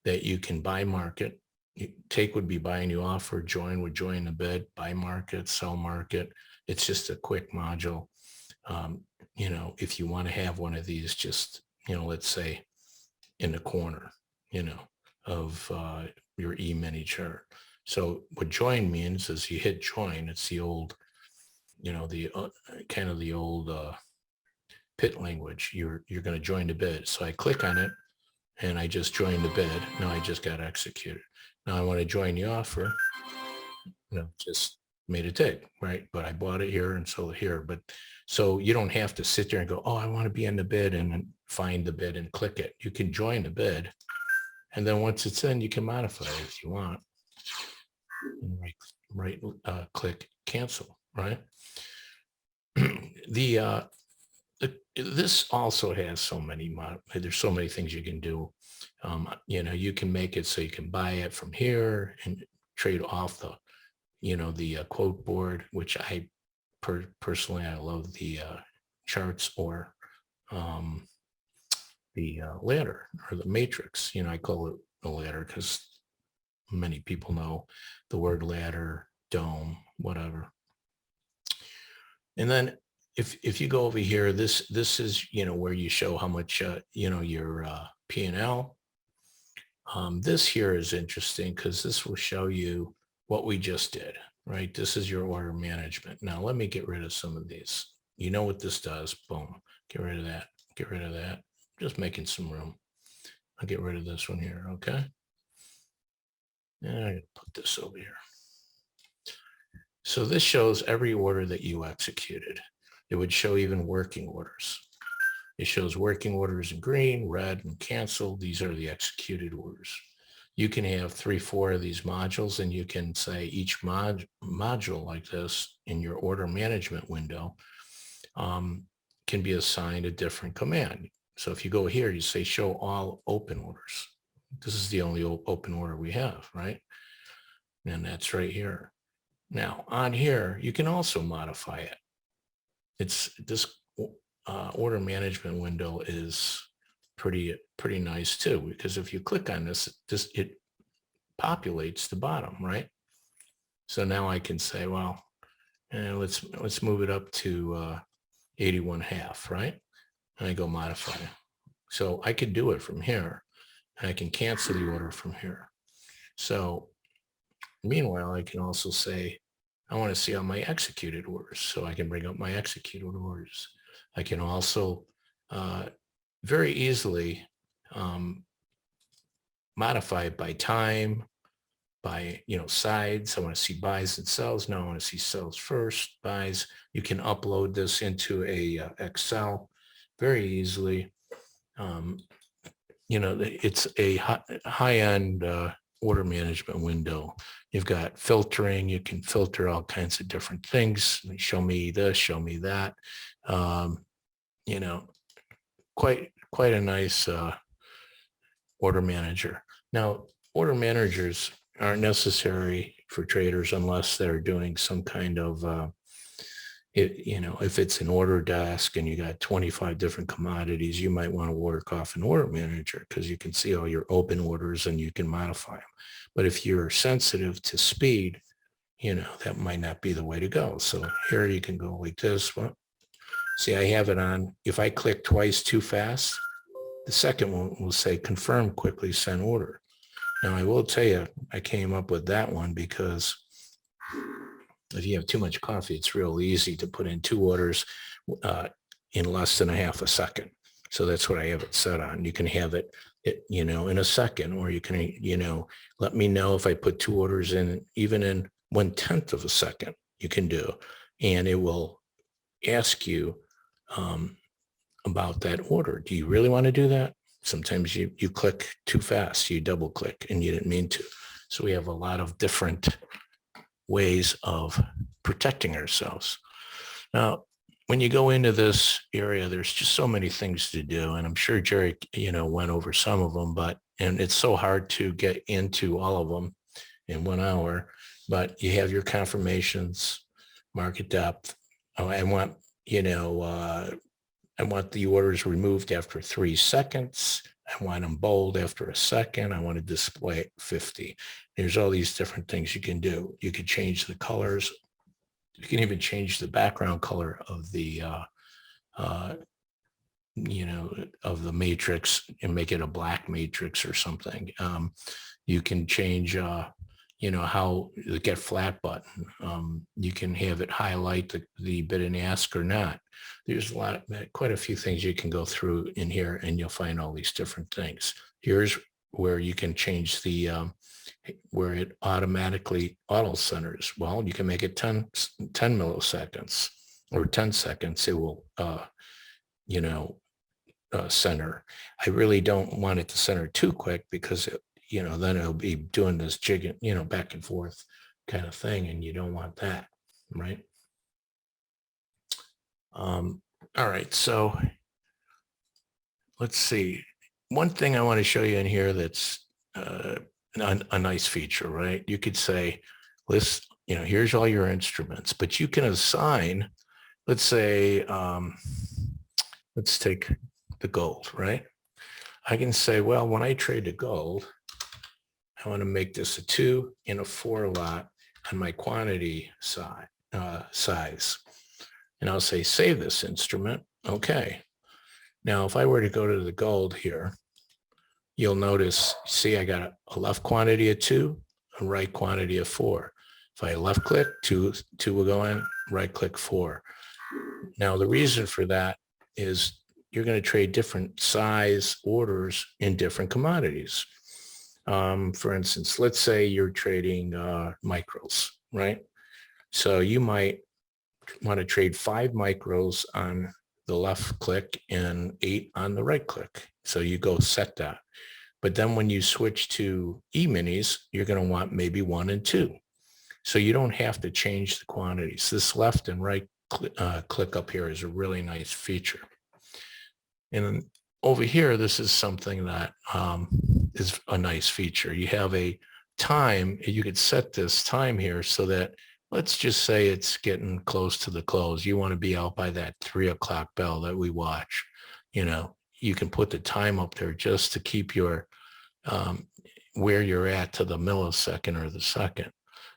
that you can buy market. Take would be buying the offer, join would join the bid, buy market, sell market. It's just a quick module. If you want to have one of these, just, let's say in the corner, of your E-mini chart. So what join means is you hit join. It's the old, the kind of the old pit language. You're going to join the bid. So I click on it and I just joined the bid. Now I just got executed. Now I want to join the offer. Just made a tick, right? But I bought it here and sold it here. But so you don't have to sit there and go, oh, I want to be in the bid and then find the bid and click it. You can join the bid. And then once it's in, you can modify it if you want. And click cancel, right? This also has so many, there's so many things you can do. You can make it so you can buy it from here and trade off the, the quote board, which I personally, I love the charts or the ladder or the matrix. I call it a ladder because many people know the word ladder, dome, whatever. And then if you go over here, this is, where you show how much, your P&L. This here is interesting because this will show you what we just did, right? This is your order management. Now, let me get rid of some of these. You know what this does. Boom. Get rid of that. Get rid of that. Just making some room. I'll get rid of this one here, okay? And I put this over here. So this shows every order that you executed. It would show even working orders. It shows working orders in green, red, and canceled. These are the executed orders. You can have 3, 4 of these modules, and you can say each module like this in your order management window can be assigned a different command. So if you go here, you say show all open orders. This is the only open order we have, right? And that's right here. Now on here, you can also modify it. This order management window is pretty nice too, because if you click on this, it populates the bottom, right? So now I can say, well, let's move it up to 81.5, right? And I go modify. So I could do it from here, and I can cancel the order from here. So meanwhile, I can also say, I want to see all my executed orders. So I can bring up my executed orders. I can also very easily modify it by time, by sides. I want to see buys and sells. Now I want to see sells first, buys. You can upload this into a Excel very easily. It's a high-end order management window. You've got filtering. You can filter all kinds of different things. Show me this, show me that. Quite a nice order manager. Now, order managers aren't necessary for traders unless they're doing some kind of, if it's an order desk and you got 25 different commodities, you might want to work off an order manager because you can see all your open orders and you can modify them. But if you're sensitive to speed, that might not be the way to go. So here you can go like this. Well, see, I have it on. If I click twice too fast, the second one will say confirm quickly, send order. Now I will tell you, I came up with that one because if you have too much coffee, it's real easy to put in 2 orders in less than a half a second. So that's what I have it set on. You can have it, in a second, or you can, let me know if I put 2 orders in, even in 1/10 of a second, you can do, and it will ask you about that order. Do you really want to do that? Sometimes you click too fast, you double click and you didn't mean to. So we have a lot of different ways of protecting ourselves. Now, when you go into this area, there's just so many things to do. And I'm sure Jerry, went over some of them, and it's so hard to get into all of them in 1 hour, but you have your confirmations, market depth. I want the orders removed after 3 seconds. I want them bold after a second. I want to display 50. There's all these different things you can do. You can change the colors. You can even change the background color of the, of the matrix and make it a black matrix or something. You can change, how the get flat button. You can have it highlight the bid and ask or not. There's quite a few things you can go through in here, and you'll find all these different things. Here's where you can change the where it automatically auto centers. Well, you can make it 10 milliseconds or 10 seconds. It will, center. I really don't want it to center too quick because then it'll be doing this jigging, back and forth kind of thing, and you don't want that, right? All right, so let's see. One thing I want to show you in here that's a nice feature, right? You could say, here's all your instruments, but you can assign, let's say, let's take the gold, right? I can say, well, when I trade the gold, I want to make this a 2 and a 4 lot on my quantity size. And I'll say, save this instrument. Okay. Now, if I were to go to the gold here, you'll notice, see, I got a left quantity of 2, a right quantity of 4. If I left click, 2 will go in, right click 4. Now, the reason for that is you're going to trade different size orders in different commodities. For instance, let's say you're trading micros, right? So you might want to trade 5 micros on the left click and 8 on the right click. So you go set that. But then when you switch to E-minis, you're going to want maybe 1 and 2. So you don't have to change the quantities. This left and right click up here is a really nice feature. And then over here, this is something that is a nice feature. You have a time, you could set this time here so that, let's just say it's getting close to the close. You want to be out by that 3 o'clock bell that we watch. You can put the time up there just to keep your where you're at to the millisecond or the second.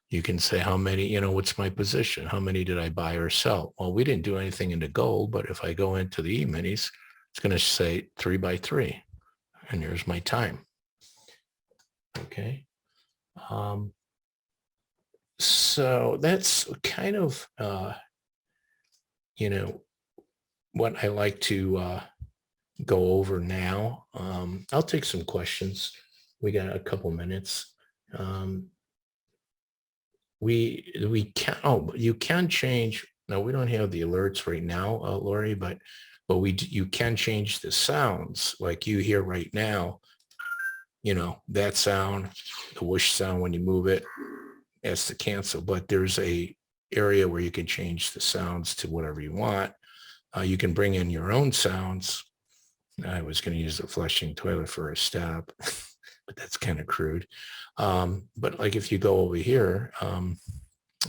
You can say how many, what's my position? How many did I buy or sell? Well, we didn't do anything into gold, but if I go into the E-minis, it's going to say 3 by 3. And here's my time. Okay. So that's kind of, what I like to go over now. I'll take some questions. We got a couple minutes. We can, you can change. Now we don't have the alerts right now, Lori, but you can change the sounds like you hear right now. That sound, the whoosh sound when you move it, that's to cancel. But there's a area where you can change the sounds to whatever you want. You can bring in your own sounds. I was going to use the flushing toilet for a stop, but that's kind of crude. But like if you go over here,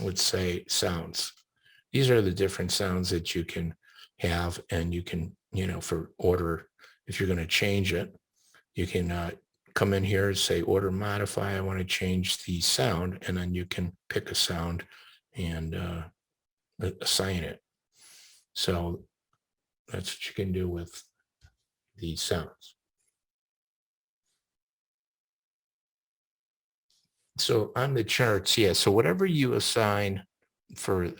let's say sounds. These are the different sounds that you can have, and you can, for order, if you're going to change it, you can come in here and say order modify. I want to change the sound, and then you can pick a sound and assign it. So that's what you can do with these sounds. So on the charts, yeah, so whatever you assign for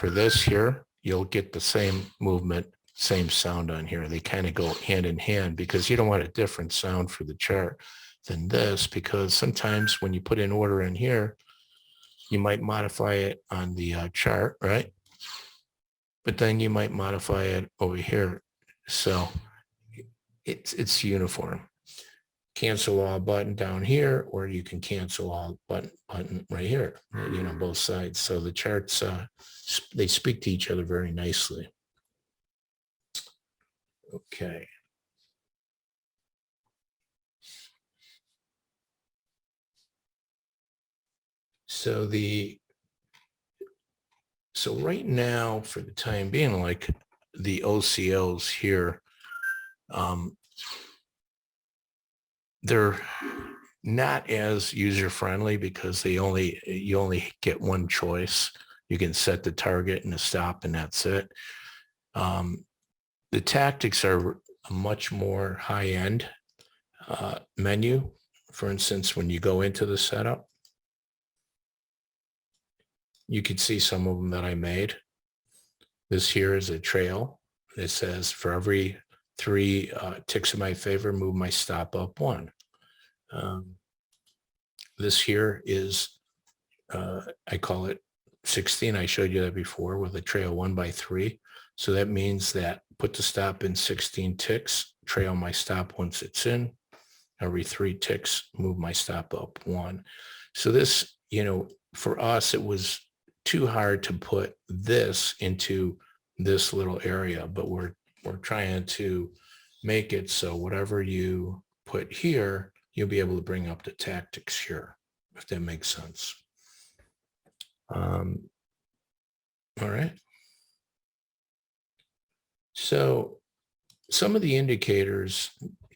this here, you'll get the same movement, same sound on here. They kind of go hand in hand because you don't want a different sound for the chart than this, because sometimes when you put in order in here, you might modify it on the chart, right? But then you might modify it over here. So it's uniform. Cancel all button down here, or you can cancel all button right here, both sides. So the charts, they speak to each other very nicely. Okay. So right now, for the time being, like the OCLs here, they're not as user-friendly because you only get one choice. You can set the target and the stop, and that's it. The tactics are a much more high-end menu. For instance, when you go into the setup, you could see some of them that I made. This here is a trail. It says for every 3 ticks in my favor, move my stop up 1. This here is, I call it 16. I showed you that before with a trail 1 by 3. So that means that put the stop in 16 ticks, trail my stop once it's in. Every 3 ticks, move my stop up 1. So this, for us, it was too hard to put this into this little area, but we're trying to make it so whatever you put here, you'll be able to bring up the tactics here, if that makes sense. All right. So some of the indicators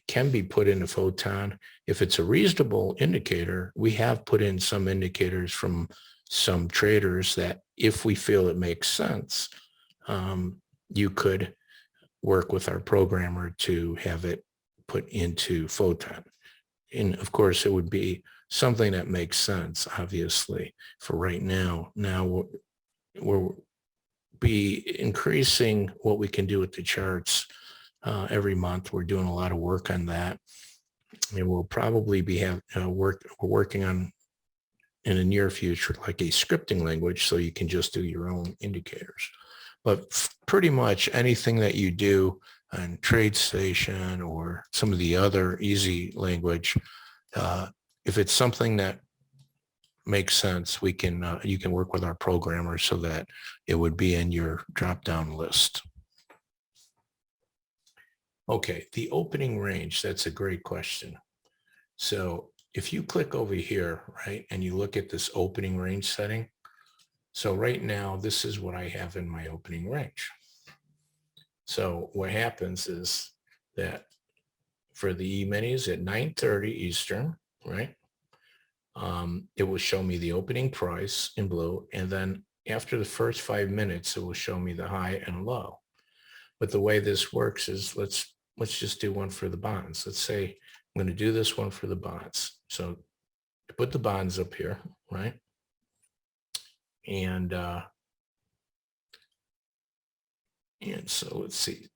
can be put into Photon. If it's a reasonable indicator, we have put in some indicators from some traders that if we feel it makes sense, you could work with our programmer to have it put into Photon. And of course, it would be something that makes sense, obviously, for right now. Now we'll be increasing what we can do with the charts every month. We're doing a lot of work on that. And we'll probably be working on in the near future, like a scripting language, so you can just do your own indicators. But pretty much anything that you do on TradeStation or some of the other easy language, if it's something that makes sense, we can you can work with our programmer so that it would be in your drop-down list. Okay, the opening range, that's a great question. So if you click over here, right, and you look at this opening range setting, so right now, this is what I have in my opening range. So what happens is that for the E-minis at 9:30 Eastern, right, it will show me the opening price in blue. And then after the first 5 minutes, it will show me the high and low. But the way this works is let's just do one for the bonds. Let's say I'm going to do this one for the bonds. So I put the bonds up here, right? And so let's see.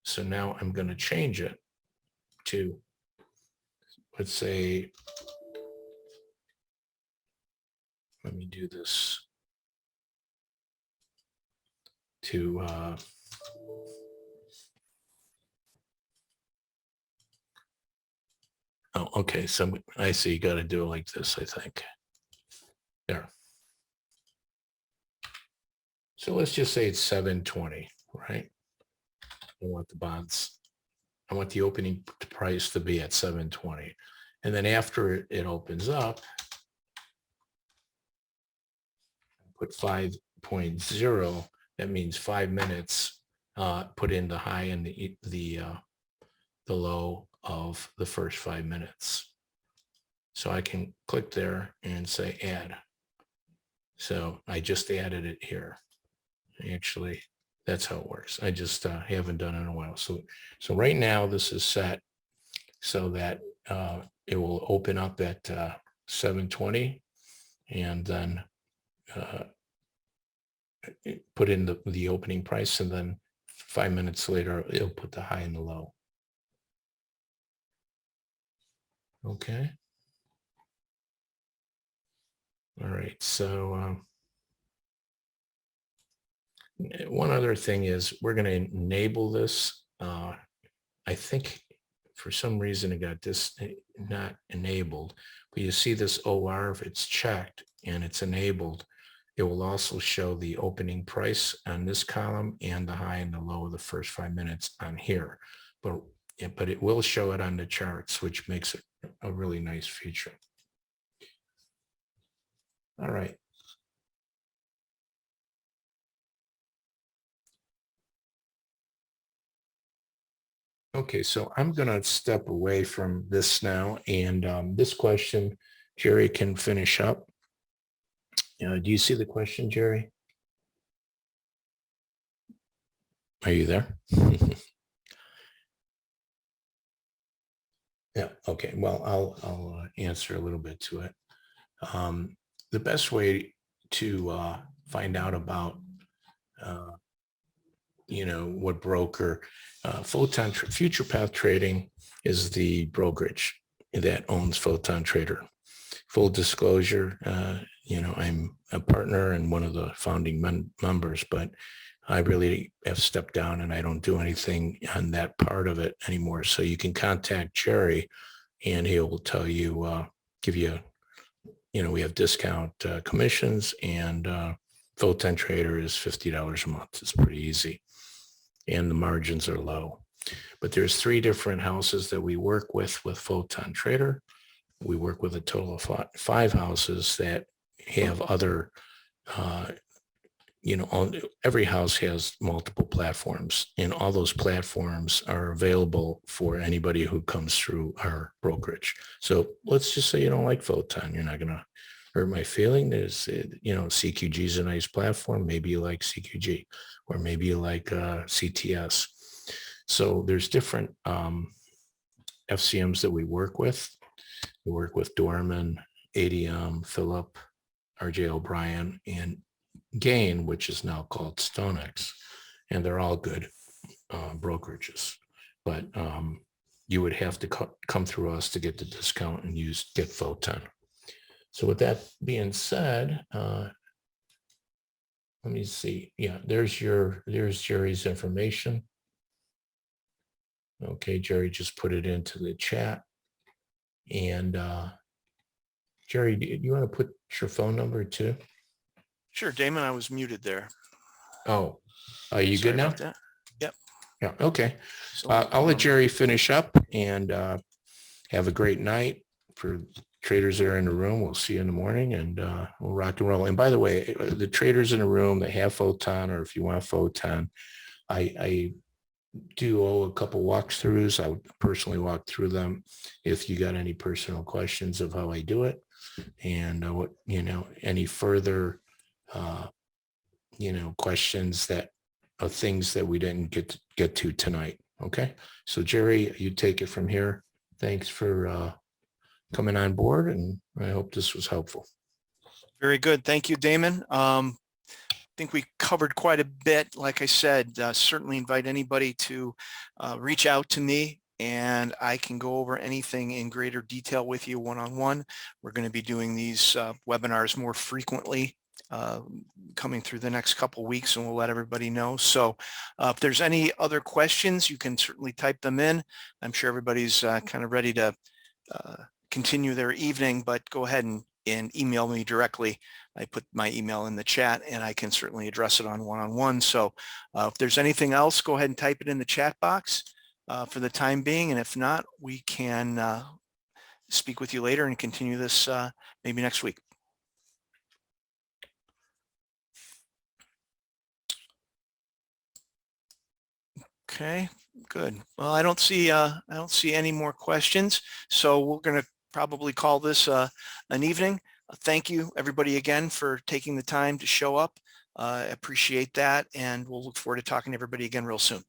So now I'm going to change it to, let's say, let me do this to, oh, okay. So I see you got to do it like this, I think. There. So let's just say it's 720, right? I want the bonds. I want the opening price to be at 720. And then after it opens up, put 5.0. That means 5 minutes. Put in the high and the low of the first 5 minutes. So I can click there and say add. So I just added it here. Actually, that's how it works. I just haven't done it in a while. So right now this is set so that it will open up at 720 and then put in the opening price, and then 5 minutes later, it'll put the high and the low. Okay. All right. So one other thing is we're going to enable this. I think for some reason it got this not enabled, but you see this OR, if it's checked and it's enabled, it will also show the opening price on this column and the high and the low of the first 5 minutes on here. But it will show it on the charts, which makes it a really nice feature. All right. Okay, so I'm going to step away from this now, and this question, Jerry can finish up. Do you see the question, Jerry? Are you there? Yeah. Okay. Well, I'll answer a little bit to it. the best way to find out about, what broker, Future Path Trading is the brokerage that owns PhotonTrader. Full disclosure, I'm a partner and one of the founding members, but I really have stepped down and I don't do anything on that part of it anymore. So you can contact Jerry and he will tell you, give you, we have discount commissions, and PhotonTrader is $50 a month. It's pretty easy. And the margins are low. But there's 3 different houses that we work with PhotonTrader. We work with a total of 5 houses that have other, every house has multiple platforms, and all those platforms are available for anybody who comes through our brokerage. So let's just say you don't like Photon. You're not going to hurt my feeling. There's, CQG is a nice platform. Maybe you like CQG, or maybe you like CTS. So there's different FCMs that we work with. We work with Dorman, ADM, Phillip, RJ O'Brien, and Gain, which is now called StoneX. And they're all good brokerages. But you would have to come through us to get the discount and get Photon. So with that being said, let me see. Yeah, there's Jerry's information. Okay, Jerry just put it into the chat. And Jerry, do you want to put your phone number too? Sure, Damon, I was muted there. Oh, are you Sorry good now? about that. Yep. Yeah, okay. So I'll let Jerry finish up, and have a great night. For traders that are in the room, we'll see you in the morning, and we'll rock and roll. And by the way, the traders in the room that have Photon, or if you want Photon, I do owe a couple walkthroughs. I would personally walk through them if you got any personal questions of how I do it, and what, any further questions that are things that we didn't get to tonight. Okay, so Jerry, you take it from here. Thanks for coming on board, and I hope this was helpful. Very good. Thank you, Damon. I think we covered quite a bit. Like I said, certainly invite anybody to reach out to me, and I can go over anything in greater detail with you one-on-one. We're going to be doing these webinars more frequently coming through the next couple weeks, and we'll let everybody know. So if there's any other questions, you can certainly type them in. I'm sure everybody's kind of ready to continue their evening, but go ahead and email me directly. I put my email in the chat, and I can certainly address it on one-on-one. So if there's anything else, go ahead and type it in the chat box for the time being. And if not, we can speak with you later and continue this maybe next week. Okay, good. Well, I don't see any more questions, so we're going to probably call this an evening. Thank you, everybody, again for taking the time to show up. I appreciate that, and we'll look forward to talking to everybody again real soon.